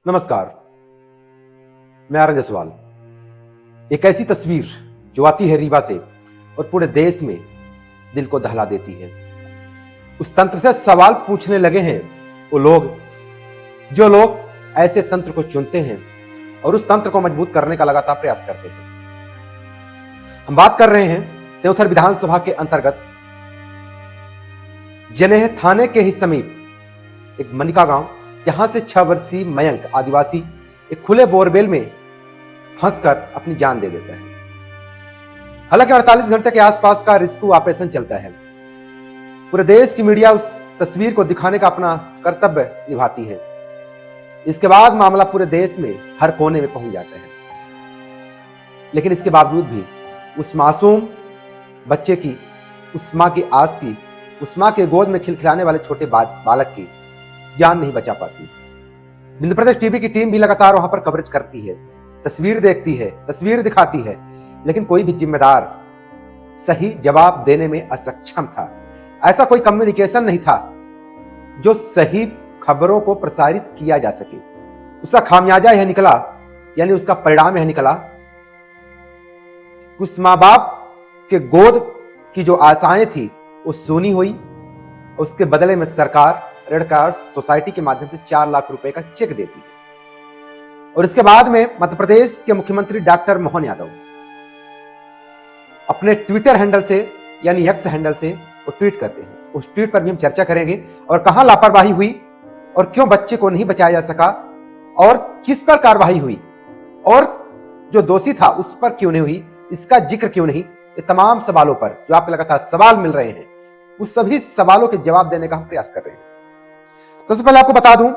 नमस्कार, मैं आर्यन जसवाल। एक ऐसी तस्वीर जो आती है रीवा से और पूरे देश में दिल को दहला देती है। उस तंत्र से सवाल पूछने लगे हैं वो लोग जो लोग ऐसे तंत्र को चुनते हैं और उस तंत्र को मजबूत करने का लगातार प्रयास करते हैं। हम बात कर रहे हैं त्योंथर विधानसभा के अंतर्गत जनेह थाने के ही समीप एक मनिका गांव, जहां से 6 वर्षीय मयंक आदिवासी एक खुले बोरवेल में फंसकर अपनी जान दे देता है। हालांकि 48 घंटे के आसपास का रेस्क्यू ऑपरेशन चलता है। पूरे देश की मीडिया उस तस्वीर को दिखाने का अपना कर्तव्य निभाती है। इसके बाद मामला पूरे देश में हर कोने में पहुंच जाता है। लेकिन इसके बावजूद भी उस मासूम बच्चे की, उस मां की आस की, उस मां के गोद में खिलखिलाने वाले छोटे बालक की जान नहीं बचा पाती। बिंदु प्रदेश टीवी की टीम भी लगातार वहां पर कवरेज करती है, तस्वीर देखती है, तस्वीर दिखाती है, लेकिन कोई भी जिम्मेदार सही जवाब देने में असक्षम था। ऐसा कोई कम्युनिकेशन नहीं था जो सही खबरों को प्रसारित किया जा सके। उसका खामियाजा यह निकला, यानी उसका परिणाम यह निकला, उस मां बाप के गोद की जो आशाएं थी वो सूनी हुई। उसके बदले में सरकार रेड क्रॉस सोसाइटी के माध्यम से 4 लाख रुपए का चेक देती है। और इसके बाद में मध्य प्रदेश के मुख्यमंत्री डॉक्टर मोहन यादव अपने ट्विटर हैंडल से, यानी एक्स हैंडल से वो ट्वीट करते हैं। उस ट्वीट पर भी हम चर्चा करेंगे और कहां लापरवाही हुई और क्यों बच्चे को नहीं बचाया जा सका और किस पर कार्रवाई हुई और जो दोषी था उस पर क्यों नहीं हुई, इसका जिक्र क्यों नहीं। ये तमाम सवालों पर जो आपको लगातार सवाल मिल रहे हैं, उस सभी सवालों के जवाब देने का हम प्रयास कर रहे हैं। सबसे पहले आपको बता दूं,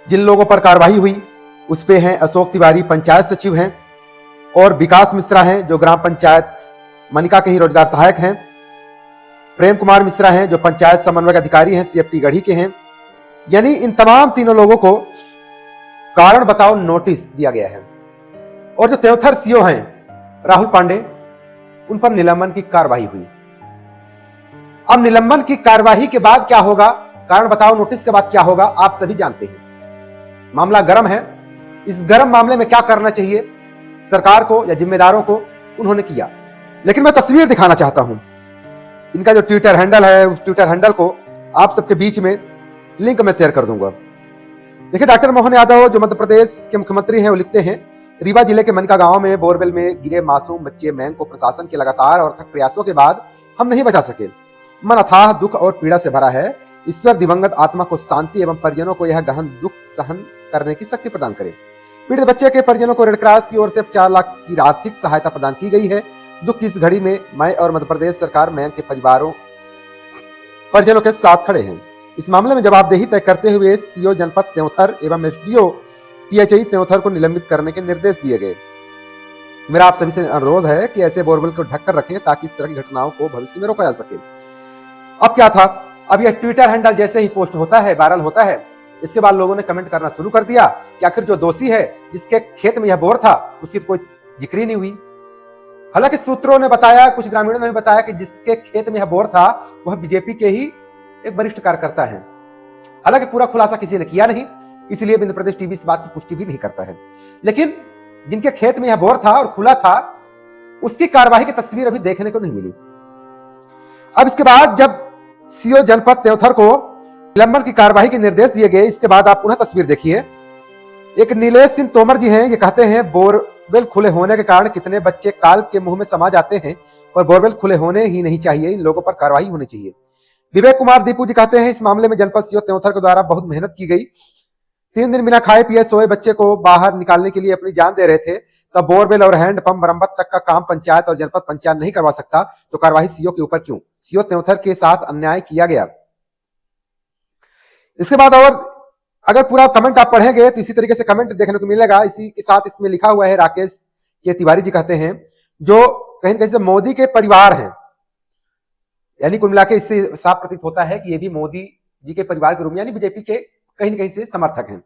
जिन लोगों पर कार्रवाई हुई उस पे हैं अशोक तिवारी, पंचायत सचिव हैं, और विकास मिश्रा हैं जो ग्राम पंचायत मनिका के ही रोजगार सहायक हैं, प्रेम कुमार मिश्रा हैं जो पंचायत समन्वयक अधिकारी हैं, सीएफटी गढ़ी के हैं। यानी इन तमाम तीनों लोगों को कारण बताओ नोटिस दिया गया है। और जो त्योंथर सीओ हैं राहुल पांडे, उन पर निलंबन की कार्रवाई हुई। अब निलंबन की कार्रवाई के बाद क्या होगा, कारण बताओ नोटिस के बाद क्या होगा, आप सभी जानते हैं। मामला गर्म है। इस गर्म मामले में क्या करना चाहिए सरकार को या जिम्मेदारों को, उन्होंने किया। लेकिन मैं तस्वीर दिखाना चाहता हूं। इनका जो ट्विटर हैंडल है, उस ट्विटर हैंडल को आप सबके बीच में लिंक में शेयर कर दूंगा। देखिए, डॉक्टर मोहन यादव जो मध्य प्रदेश के मुख्यमंत्री हैं, वो लिखते हैं, रीवा जिले के मनिका गांव में बोरवेल में गिरे मासूम बच्चे मयंक को प्रशासन के लगातार और अथक प्रयासों के बाद हम नहीं बचा सके। मन अथाह दुख और पीड़ा से भरा है। ईश्वर दिवंगत आत्मा को शांति एवं परिजनों को यह गहन दुख सहन करने की शक्ति प्रदान करे। पीड़ित बच्चे के परिजनों को रेड क्रॉस की ओर से 4 लाख की आर्थिक सहायता प्रदान की गई है। दुख की इस घड़ी में मैं और मध्य प्रदेश सरकार मयंक के परिजनों के साथ खड़े हैं। इस मामले में जवाबदेही तय करते हुए सीओ जनपद त्योंथर एवं एसडीओ पीएचई त्योंथर को निलंबित करने के निर्देश दिए गए। मेरा आप सभी से अनुरोध है कि ऐसे बोरवेल को ढककर रखें ताकि इस तरह की घटनाओं को भविष्य में रोका जा सके। अब क्या था, अब यह ट्विटर हैंडल जैसे ही पोस्ट होता है, वायरल होता है, इसके बाद लोगों ने कमेंट करना शुरू कर दिया कि आखिर जो दोषी है, जिसके खेत में यह बोर था, उसकी कोई जिक्र ही नहीं हुई। हालांकि सूत्रों ने बताया, कुछ ग्रामीणों ने भी बताया कि जिसके खेत में यह बोर था वह बीजेपी के ही एक वरिष्ठ कार्यकर्ता है। हालांकि पूरा खुलासा किसी ने किया नहीं, इसलिए बिंदु प्रदेश टीवी इस बात की पुष्टि भी नहीं करता है। लेकिन जिनके खेत में यह बोर था और खुला था, उसकी कार्रवाई की तस्वीर अभी देखने को नहीं मिली। अब इसके बाद जब सीओ जनपद त्योंथर को निलंबन की कार्रवाई के निर्देश दिए गए, इसके बाद आप पुनः तस्वीर देखिए। एक नीलेश सिंह तोमर जी हैं, ये कहते हैं बोरवेल खुले होने के कारण कितने बच्चे काल के मुंह में समा जाते हैं और बोरवेल खुले होने ही नहीं चाहिए, इन लोगों पर कार्रवाई होनी चाहिए। विवेक कुमार दीपू जी कहते हैं, इस मामले में जनपद सीओ त्योंथर के द्वारा बहुत मेहनत की गई। 3 दिन बिना खाए पिए सोए बच्चे को बाहर निकालने के लिए अपनी जान दे रहे थे, तब बोरवेल और हैंडपंप मरम्मत तक का काम पंचायत और जनपद पंचायत नहीं करवा सकता, तो कार्रवाई सीओ के ऊपर क्यों? सीओ त्योंथर के साथ अन्याय किया गया। इसके बाद और अगर पूरा कमेंट आप पढ़ेंगे तो इसी तरीके से कमेंट देखने को मिलेगा। इसी के साथ इसमें लिखा हुआ है, राकेश के तिवारी जी कहते हैं, जो कहीं न कहीं से मोदी के परिवार हैं, यानी कुल मिला के इससे साफ प्रतीत होता है कि ये भी मोदी जी के परिवार के रूप में, यानी बीजेपी के कहीं न कहीं से समर्थक हैं।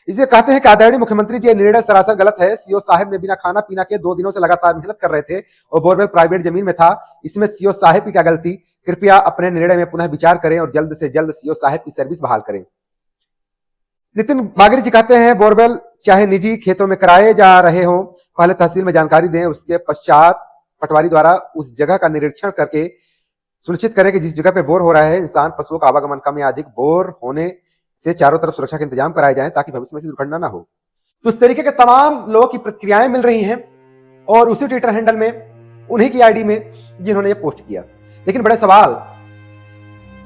इसे कहते हैं कि आदरणीय मुख्यमंत्री जी, निर्णय सरासर गलत है। सीओ साहब ने बिना खाना पीना के 2 दिनों से लगातार मेहनत कर रहे थे और बोरवेल प्राइवेट जमीन में था। इसमें सीओ साहब की क्या गलती? कृपया अपने निर्णय में पुनः विचार करें और जल्द से जल्द सीओ साहब की सर्विस बहाल करें। नितिन बागरी जी कहते हैं बोरवेल चाहे निजी खेतों में कराए जा रहे हों, पहले तहसील में जानकारी दें, उसके पश्चात पटवारी द्वारा उस जगह का निरीक्षण करके सुनिश्चित करें कि जिस जगह पे बोर हो रहा है इंसान पशुओं का आवागमन कम या अधिक बोर होने से चारों तरफ सुरक्षा के इंतजाम कराए जाएं ताकि भविष्य में ऐसी दुर्घटना ना हो। तो इस तरीके के तमाम लोगों की प्रतिक्रियाएं मिल रही हैं और उसी ट्विटर हैंडल में उन्हीं की आईडी में जिन्होंने ये पोस्ट किया। लेकिन बड़े सवाल,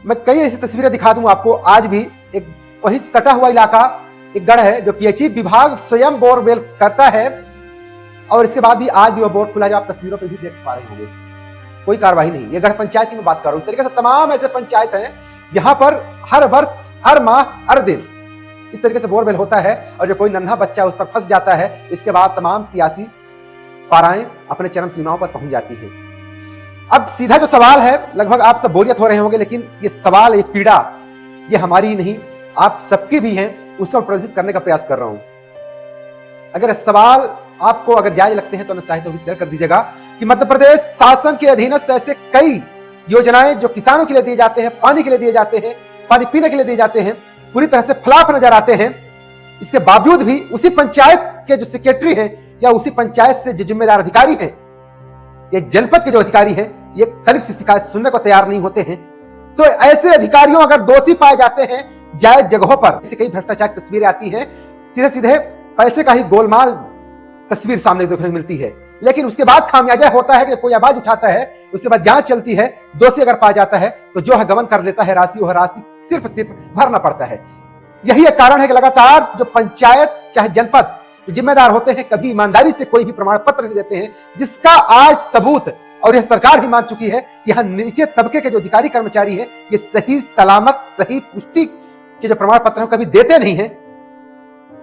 मैं कई ऐसी तस्वीरें दिखा दूं आपको। आज भी एक वही सटा हुआ इलाका, एक गढ़ है जो पीएचई विभाग स्वयं बोरवेल करता है और इसके बाद भी आज भी वह बोर खुला जो आप तस्वीरों पर भी देख पा रहे होंगे। कोई कार्रवाई नहीं। ये गढ़ पंचायत की मैं बात कर रहा हूं। इस तरीके से तमाम ऐसे पंचायत हैं जहां पर हर वर्ष, हर माह, हर दिन इस तरीके से बोरवेल होता है और जो कोई नन्हा बच्चा उस पर फंस जाता है, इसके बाद तमाम सियासी पाराएं अपने चरम सीमाओं पर पहुंच जाती है। अब सीधा जो सवाल है, लगभग आप सब बोरियत हो रहे होंगे, लेकिन ये सवाल, ये पीड़ा, ये हमारी ही नहीं, आप सबकी भी है, उसको प्रदर्शित करने का प्रयास कर रहा हूं। अगर सवाल आपको अगर जायज लगते हैं तो अनुत्साहित होकर शेयर कर दीजिएगा कि मध्य प्रदेश शासन के अधीनस्थ ऐसे कई योजनाएं जो किसानों के लिए दिए जाते हैं, पानी के लिए दिए जाते हैं, पानी पीने के लिए दिए जाते हैं, पूरी तरह से फ्लॉप नजर आते हैं। इसके बावजूद भी उसी पंचायत के जो सेक्रेटरी हैं या उसी पंचायत से जो जिम्मेदार अधिकारी हैं, ये जनपद के जो अधिकारी हैं, ये तनिक सी शिकायत सुनने को तैयार नहीं होते हैं। तो ऐसे अधिकारियों अगर दोषी पाए जाते हैं जायज जगहों पर, इससे कई भ्रष्टाचार की तस्वीरें आती हैं, सीधे सीधे पैसे का ही गोलमाल तस्वीर सामने देखने को मिलती है। लेकिन उसके बाद खामियाजा होता है कि कोई आवाज उठाता है, उसके बाद जांच चलती है, दोषी अगर पाया जाता है तो जो है गमन कर लेता है राशि, वह राशि सिर्फ भरना पड़ता है। यही एक कारण है कि लगातार जो पंचायत चाहे जनपद जो जिम्मेदार होते हैं, कभी ईमानदारी से कोई भी प्रमाण पत्र नहीं देते हैं, जिसका आज सबूत और यह सरकार भी मान चुकी है कि यहां नीचे तबके के जो अधिकारी कर्मचारी है, ये सही सलामत, सही पुष्टि के जो प्रमाण पत्र कभी देते नहीं है।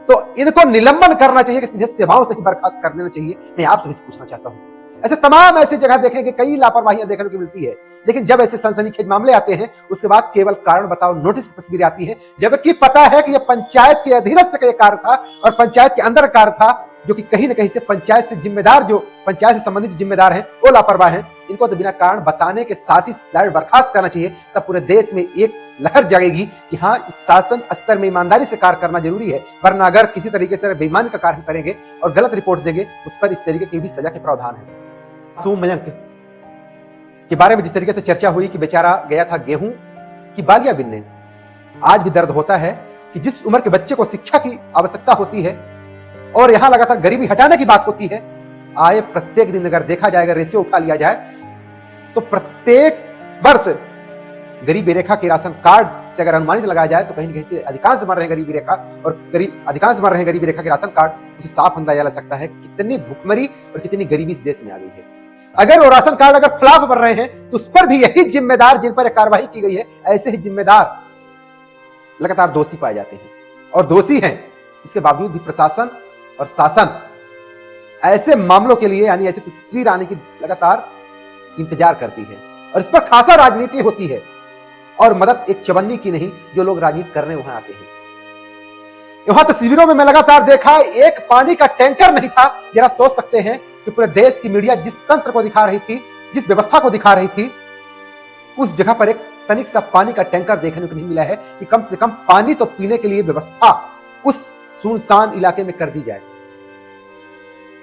तो इनको निलंबन करना चाहिए कि सीधे सेवाओं से ही बर्खास्त कर देना चाहिए। मैं आप सभी से पूछना चाहता हूं, ऐसे तमाम ऐसी जगह देखेंगे कई लापरवाहियां देखने को मिलती है, लेकिन जब ऐसे सनसनीखेज मामले आते हैं उसके बाद केवल कारण बताओ नोटिस की तस्वीरें आती हैं, जबकि पता है कि यह पंचायत के अधीनस्थ का कार्य था और पंचायत के अंदर कार्य था, जो कि कहीं ना कहीं से पंचायत से जिम्मेदार, जो पंचायत से संबंधित जिम्मेदार हैं, वो लापरवाह हैं। इनको तो बिना कारण बताने के साथ ही बर्खास्त करना चाहिए। तब पूरे देश में एक लहर जगेगी कि हाँ, इस शासन स्तर में ईमानदारी से कार्य करना जरूरी है, वरना अगर किसी तरीके से बेईमानी का कार्य करेंगे और गलत रिपोर्ट देंगे, उस पर इस तरीके की भी सजा के प्रावधान है। मासूम मयंक के बारे में जिस तरीके से चर्चा हुई कि बेचारा गया था गेहूं की बालियां बिनने, आज भी दर्द होता है कि जिस उम्र के बच्चे को शिक्षा की आवश्यकता होती है और यहां लगातार गरीबी हटाने की बात होती है, आए प्रत्येक दिन अगर देखा जाएगा, रेशियो उठा लिया जाए तो प्रत्येक वर्ष गरीबी रेखा के राशन कार्ड से अगर अनुमानित लगाया जाए तो कहीं न कहीं से अधिकांश मर रहे हैं गरीबी रेखा, और अधिकांश मर रहे हैं गरीबी रेखा के राशन कार्ड, उसे साफ अंदाजा लग सकता है कितनी भुखमरी और कितनी गरीबी इस देश में आ गई है। अगर वो राशन कार्ड अगर फ्लॉप बन रहे हैं तो उस पर भी यही जिम्मेदार जिन पर कार्रवाई की गई है, ऐसे ही जिम्मेदार लगातार दोषी पाए जाते हैं और दोषी हैं। इसके बावजूद भी प्रशासन और शासन ऐसे मामलों के लिए, यानी ऐसी तस्वीर आने की लगातार इंतजार करती है और इस पर खासा राजनीति होती है और मदद एक चवन्नी की नहीं, जो लोग राजनीति करने वहां आते हैं। वहां तस्वीरों में मैं लगातार देखा, एक पानी का टैंकर नहीं था। जरा सोच सकते हैं कि पूरे देश की मीडिया जिस तंत्र को दिखा रही थी, जिस व्यवस्था को दिखा रही थी, उस जगह पर एक तनिक सा पानी का टैंकर देखने को नहीं मिला है कि कम से कम पानी तो पीने के लिए व्यवस्था उस सुनसान इलाके में कर दी जाए।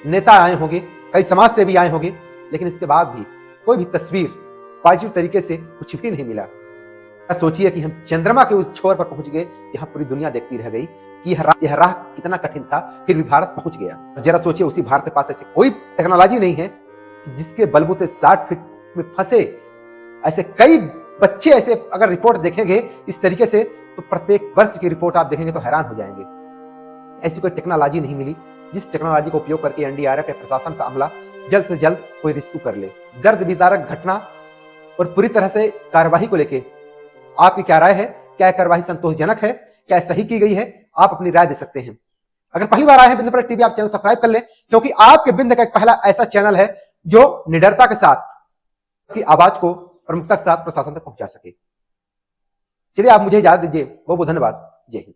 नेता आए होंगे, कई समाज से भी आए होंगे, लेकिन इसके बाद भी कोई भी तस्वीर पॉजिटिव तरीके से कुछ भी नहीं मिला। सोचिए कि हम चंद्रमा के उस छोर पर पहुंच गए जहां पूरी दुनिया देखती रह गई कि यह राह कितना कठिन था, फिर भी भारत पहुंच गया। जरा सोचिए, उसी भारत के पास ऐसी कोई टेक्नोलॉजी नहीं है जिसके बलबूते 60 फीट में फंसे ऐसे कई बच्चे, ऐसे अगर रिपोर्ट देखेंगे इस तरीके से तो प्रत्येक वर्ष की रिपोर्ट आप देखेंगे तो हैरान हो जाएंगे। ऐसी कोई टेक्नोलॉजी नहीं मिली जिस टेक्नोलॉजी को उपयोग करके एनडीआरएफ या प्रशासन का अमला जल्द से जल्द कोई रेस्क्यू कर ले। गर्द विदारक घटना और पूरी तरह से कार्यवाही को लेके आपकी क्या राय है? क्या कार्यवाही संतोषजनक है? क्या सही की गई है? आप अपनी राय दे सकते हैं। अगर पहली बार आए हैं बिंद टीवी, आप चैनल सब्सक्राइब कर लें, क्योंकि आपके बिंद का एक पहला ऐसा चैनल है जो निडरता के साथ की आवाज को प्रमुखता के साथ प्रशासन तक पहुंचा सके। चलिए, आप मुझे इजाजत दीजिए। बहुत बहुत धन्यवाद। जय हिंद।